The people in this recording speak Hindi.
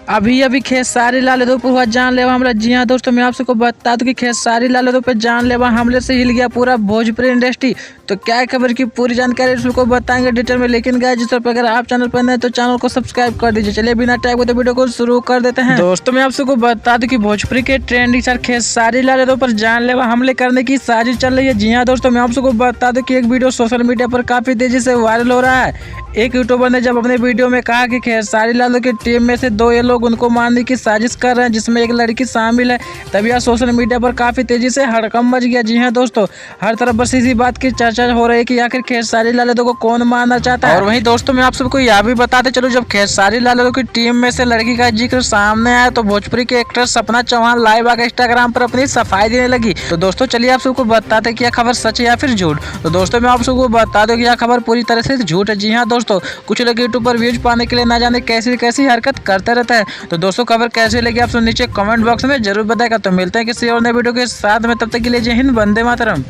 अभी अभी खेसारी लाल यादव पर हुआ जानलेवा हमला। जी हाँ दोस्तों, मैं आप सबको बता दूं कि खेसारी लाल यादव पर जानलेवा हमले से हिल गया पूरा भोजपुरी इंडस्ट्री। तो क्या है खबर की पूरी जानकारी उसको बताएंगे डिटेल में। लेकिन गाइस जिस पर अगर आप चैनल पर नए तो चैनल को सब्सक्राइब कर दीजिए। चलिए बिना टाइम के वीडियो को शुरू कर देते हैं। दोस्तों मैं आप सबको बता दूं कि भोजपुरी के ट्रेंडिंग स्टार खेसारी लाल यादव पर जानलेवा हमले करने की साजिश चल रही है। जी हाँ दोस्तों, मैं आप सबको बता दूं कि एक वीडियो सोशल मीडिया पर काफी तेजी से वायरल हो रहा है। एक यूट्यूबर ने जब अपने वीडियो में कहा कि खेसारी लाल यादव की टीम में से दो ये लोग उनको मारने की साजिश कर रहे हैं, जिसमें एक लड़की शामिल है, तब यह सोशल मीडिया पर काफी तेजी से हड़कंप मच गया। जी हाँ दोस्तों, हर तरफ बस इसी बात की चर्चा हो रही है कि आखिर खेसारी लाल यादव को कौन मारना चाहता है। और वहीं दोस्तों मैं आप सबको यह भी बताते चलो, जब खेसारी लाल यादव की टीम में से लड़की का जिक्र सामने आया तो भोजपुरी के एक्ट्रेस सपना चौहान लाइव आकर इंस्टाग्राम पर अपनी सफाई देने लगी। तो दोस्तों चलिए आप सबको बताते कि यह खबर सच है या फिर झूठ। तो दोस्तों मैं आप सबको बता दूं कि यह खबर पूरी तरह से झूठ है। जी हाँ दोस्तों, कुछ लोग यूट्यूब पर व्यूज पाने के लिए ना जाने कैसी कैसी हरकत करते रहता है। तो दोस्तों खबर कैसी लगी आप सब नीचे कमेंट बॉक्स में जरूर बताएगा। तो मिलते हैं किसी और नए वीडियो के साथ में, तब तक के लिए जय हिंद, वंदे मातरम।